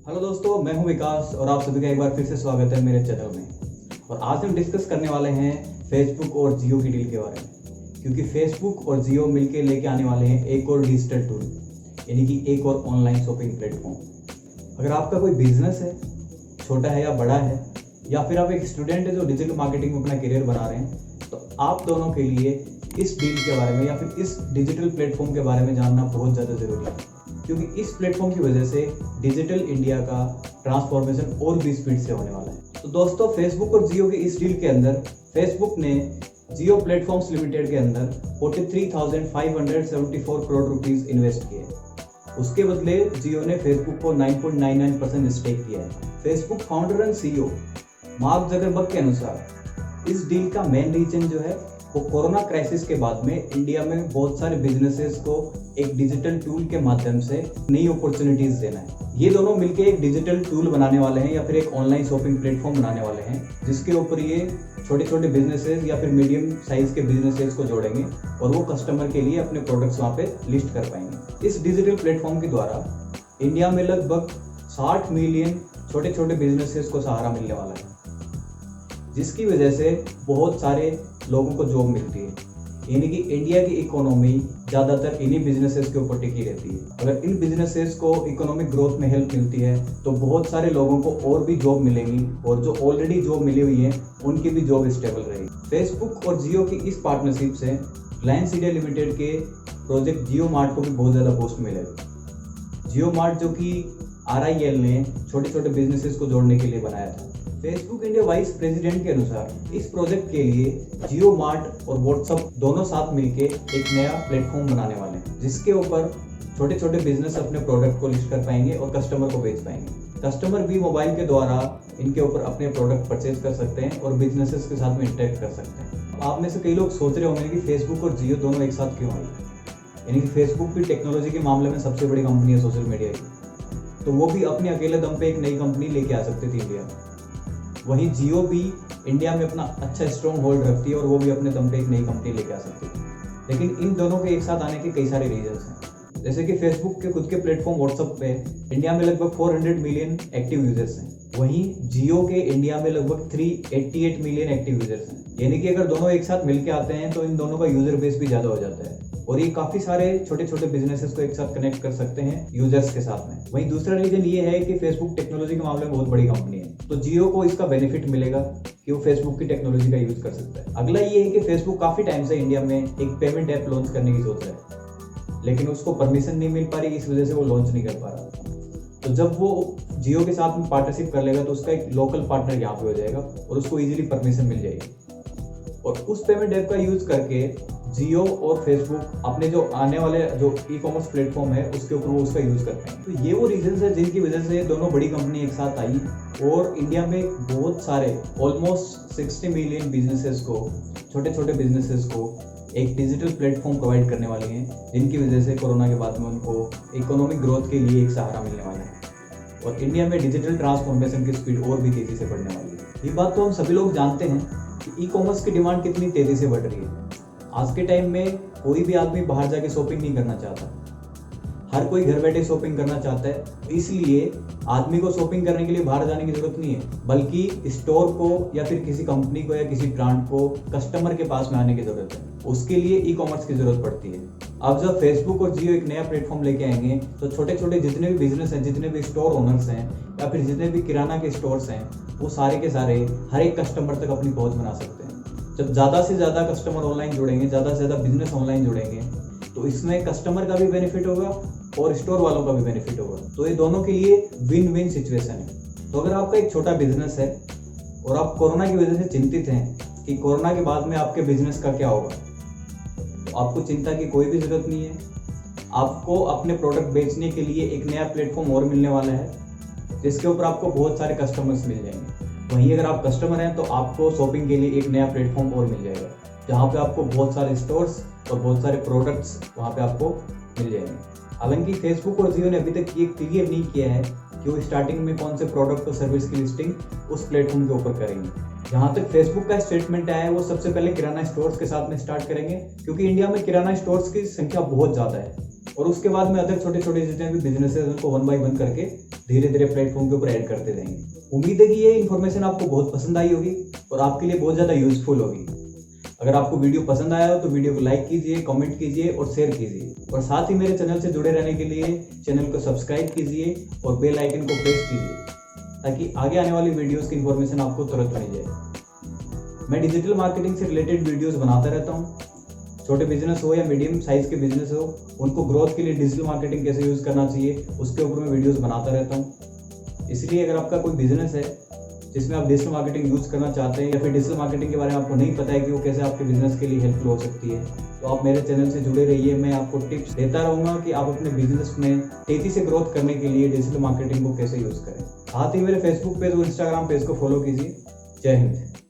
Hello दोस्तों, मैं हूं विकास और आप सभी का एक बार फिर से स्वागत है मेरे चैनल में। और आज हम डिस्कस करने वाले हैं फेसबुक और जियो की डील के बारे में, क्योंकि फेसबुक और जियो मिलकर लेके आने वाले हैं एक और डिजिटल टूल, यानी कि एक और ऑनलाइन शॉपिंग प्लेटफॉर्म। अगर आपका कोई बिजनेस है, छोटा है या बड़ा है, या फिर आप एक स्टूडेंट है जो डिजिटल मार्केटिंग में अपना करियर बना रहे हैं, तो आप दोनों के लिए इस डील के बारे में या फिर इस डिजिटल प्लेटफॉर्म के बारे में जानना बहुत ज़्यादा ज़रूरी है, क्योंकि इस प्लेटफॉर्म की वजह से डिजिटल इंडिया का ट्रांसफॉर्मेशन और भी स्पीड से होने वाला है। तो दोस्तों, फेसबुक और जियो की इस डील के अंदर फेसबुक ने जियो प्लेटफॉर्म्स लिमिटेड के अंदर 43,574 करोड़ रुपीस इन्वेस्ट किए। उसके बदले जियो ने फेसबुक को 9.99% स्टेक किया है। Facebook founder and CEO mark Zuckerberg के अनुसार इस डील का मेन रीजन जो है वो कोरोना क्राइसिस के बाद में इंडिया में बहुत सारे बिजनेसेस को एक डिजिटल टूल के माध्यम से नई अपॉर्चुनिटीज देना है। ये दोनों मिलके एक डिजिटल टूल बनाने वाले हैं या फिर एक ऑनलाइन शॉपिंग प्लेटफॉर्म बनाने वाले हैं, जिसके ऊपर ये छोटे छोटे बिजनेसेस या फिर मीडियम साइज के बिजनेसेस को जोड़ेंगे और वो कस्टमर के लिए अपने प्रोडक्ट्स वहाँ पे लिस्ट कर पाएंगे। इस डिजिटल प्लेटफॉर्म के द्वारा इंडिया में लगभग 60 मिलियन छोटे छोटे बिजनेसेस को सहारा मिलने वाला है, जिसकी वजह से बहुत सारे लोगों को जॉब मिलती है। यानी कि इंडिया की इकोनॉमी ज़्यादातर इन्हीं बिजनेसेस के ऊपर टिकी रहती है। अगर इन बिजनेसेस को इकोनॉमिक ग्रोथ में हेल्प मिलती है तो बहुत सारे लोगों को और भी जॉब मिलेंगी, और जो ऑलरेडी जॉब मिली हुई है उनकी भी जॉब स्टेबल रहेगी। फेसबुक और जियो की इस पार्टनरशिप से रिलायंस इंडिया लिमिटेड के प्रोजेक्ट जियो मार्ट को भी बहुत ज़्यादा बूस्ट मिलेगा। जियो मार्ट जो कि RIL ने छोटे छोटे बिजनेसेस को जोड़ने के लिए बनाया था। फेसबुक इंडिया वाइस प्रेसिडेंट के अनुसार इस प्रोजेक्ट के लिए जियो मार्ट और व्हाट्सएप दोनों साथ मिलके एक नया प्लेटफॉर्म बनाने वाले हैं, जिसके ऊपर छोटे छोटे बिजनेस अपने प्रोडक्ट को लिस्ट कर पाएंगे और कस्टमर को बेच पाएंगे। कस्टमर भी मोबाइल के द्वारा इनके ऊपर अपने प्रोडक्ट परचेज कर सकते हैं और बिजनेसेस के साथ में इंटरेक्ट कर सकते हैं। आप में से कई लोग सोच रहे होंगे कि फेसबुक और जियो दोनों एक साथ क्यों आई, यानी कि फेसबुक भी टेक्नोलॉजी के मामले में सबसे बड़ी कंपनी है सोशल मीडिया की, तो वो भी अपने अकेले दम पे एक नई कंपनी लेके आ सकती थी इंडिया में। वहीं जियो भी इंडिया में अपना अच्छा स्ट्रॉन्ग होल्ड रखती है और वो भी अपने दम पे एक नई कंपनी लेके आ सकती है। लेकिन इन दोनों के एक साथ आने के कई सारे रीजंस हैं। जैसे कि फेसबुक के खुद के प्लेटफॉर्म व्हाट्सएप पे इंडिया में लगभग 400 मिलियन एक्टिव यूजर्स हैं, वहीं जियो के इंडिया में लगभग 388 मिलियन एक्टिव यूजर्स हैं। यानी कि अगर दोनों एक साथ मिलके आते हैं तो इन दोनों का यूजर बेस भी ज़्यादा हो जाता है और ये काफ़ी सारे छोटे छोटे बिजनेसेस को एक साथ कनेक्ट कर सकते हैं यूजर्स के साथ में। वहीं दूसरा रीजन ये है कि फेसबुक टेक्नोलॉजी के मामले में बहुत बड़ी कंपनी है, तो जियो को इसका बेनिफिट मिलेगा कि वो फेसबुक की टेक्नोलॉजी का यूज कर सकता है। अगला ये है कि फेसबुक काफ़ी टाइम से इंडिया में एक पेमेंट ऐप लॉन्च करने की सोच रहा है, लेकिन उसको परमिशन नहीं मिल पा रही, इस वजह से वो लॉन्च नहीं कर पा रहा। तो जब वो जियो के साथ में पार्टनरशिप कर लेगा तो उसका एक लोकल पार्टनर यहाँ पे हो जाएगा और उसको इजीली परमिशन मिल जाएगी, और उस पेमेंट ऐप का यूज करके जियो और फेसबुक अपने जो आने वाले जो ई-कॉमर्स प्लेटफॉर्म है उसके ऊपर वो उसका यूज कर पाएंगे। तो ये वो रीजंस है जिनकी वजह से दोनों बड़ी कंपनी एक साथ आई और इंडिया में बहुत सारे ऑलमोस्ट 60 मिलियन बिजनेसेस को, छोटे छोटे बिजनेसेस को एक डिजिटल प्लेटफॉर्म प्रोवाइड करने वाली हैं, जिनकी वजह से कोरोना के बाद में उनको इकोनॉमिक ग्रोथ के लिए एक सहारा मिलने वाला है और इंडिया में डिजिटल ट्रांसफॉर्मेशन की स्पीड और भी तेजी से बढ़ने वाली है। ये बात तो हम सभी लोग जानते हैं कि ई-कॉमर्स की डिमांड कितनी तेजी से बढ़ रही है। आज के टाइम में कोई भी आदमी बाहर जाके शॉपिंग नहीं करना चाहता, हर कोई घर बैठे शॉपिंग करना चाहता है। इसलिए आदमी को शॉपिंग करने के लिए बाहर जाने की जरूरत नहीं है, बल्कि स्टोर को या फिर किसी कंपनी को या किसी ब्रांड को कस्टमर के पास में आने की जरूरत है। उसके लिए ई-कॉमर्स की जरूरत पड़ती है। अब जब फेसबुक और जियो एक नया प्लेटफॉर्म लेके आएंगे तो छोटे छोटे जितने भी बिजनेस हैं, जितने भी स्टोर ओनर्स हैं या फिर जितने भी किराना के स्टोर्स हैं, वो सारे के सारे हर एक कस्टमर तक अपनी पहुंच बना सकते हैं। जब ज़्यादा से ज़्यादा कस्टमर ऑनलाइन जुड़ेंगे, ज़्यादा से ज़्यादा बिजनेस ऑनलाइन जुड़ेंगे, तो इसमें कस्टमर का भी बेनिफिट होगा और स्टोर वालों का भी बेनिफिट होगा। तो ये दोनों के लिए विन विन सिचुएशन है। तो अगर आपका एक छोटा बिजनेस है और आप कोरोना की वजह से चिंतित हैं कि कोरोना के बाद में आपके बिजनेस का क्या होगा, तो आपको चिंता की कोई भी ज़रूरत नहीं है। आपको अपने प्रोडक्ट बेचने के लिए एक नया प्लेटफॉर्म और मिलने वाला है, जिसके ऊपर आपको बहुत सारे कस्टमर्स मिल जाएंगे। वहीं अगर आप कस्टमर हैं तो आपको शॉपिंग के लिए एक नया प्लेटफॉर्म और मिल जाएगा, जहाँ पे आपको बहुत सारे स्टोर्स और बहुत सारे प्रोडक्ट्स वहाँ पे आपको मिल जाएंगे। हालांकि फेसबुक और जियो ने अभी तक ये क्लियर नहीं किया है कि वो स्टार्टिंग में कौन से प्रोडक्ट और सर्विस की लिस्टिंग उस प्लेटफॉर्म के ऊपर करेंगे। जहाँ तक फेसबुक का स्टेटमेंट आया है वो सबसे पहले किराना स्टोर्स के साथ में स्टार्ट करेंगे, क्योंकि इंडिया में किराना स्टोर्स की संख्या बहुत ज़्यादा है और उसके बाद में अदर छोटे छोटे जितने भी बिजनेस है उनको 1 बाय 1 करके धीरे धीरे प्लेटफॉर्म के ऊपर ऐड करते रहेंगे। उम्मीद है कि ये इन्फॉर्मेशन आपको बहुत पसंद आई होगी और आपके लिए बहुत ज़्यादा यूजफुल होगी। अगर आपको वीडियो पसंद आया हो तो वीडियो को लाइक कीजिए, कमेंट कीजिए और शेयर कीजिए, और साथ ही मेरे चैनल से जुड़े रहने के लिए चैनल को सब्सक्राइब कीजिए और बेल आइकन को प्रेस कीजिए ताकि आगे आने वाली वीडियोस की इन्फॉर्मेशन आपको तुरंत मिल जाए। मैं डिजिटल मार्केटिंग से रिलेटेड वीडियोस बनाता रहता हूँ। छोटे बिजनेस हो या मीडियम साइज के बिजनेस हो, उनको ग्रोथ के लिए डिजिटल मार्केटिंग कैसे यूज़ करना चाहिए उसके ऊपर मैं वीडियोस बनाता रहता हूँ। इसलिए अगर आपका कोई बिजनेस है जिसमें आप डिजिटल मार्केटिंग यूज़ करना चाहते हैं या फिर डिजिटल मार्केटिंग के बारे में आपको नहीं पता है कि वो कैसे आपके बिजनेस के लिए हेल्पफुल हो सकती है, तो आप मेरे चैनल से जुड़े रहिए। मैं आपको टिप्स देता रहूँगा कि आप अपने बिजनेस में तेज़ी से ग्रोथ करने के लिए डिजिटल मार्केटिंग को कैसे यूज़ करें। साथ ही मेरे फेसबुक पेज और इंस्टाग्राम पेज को फॉलो कीजिए। जय हिंद।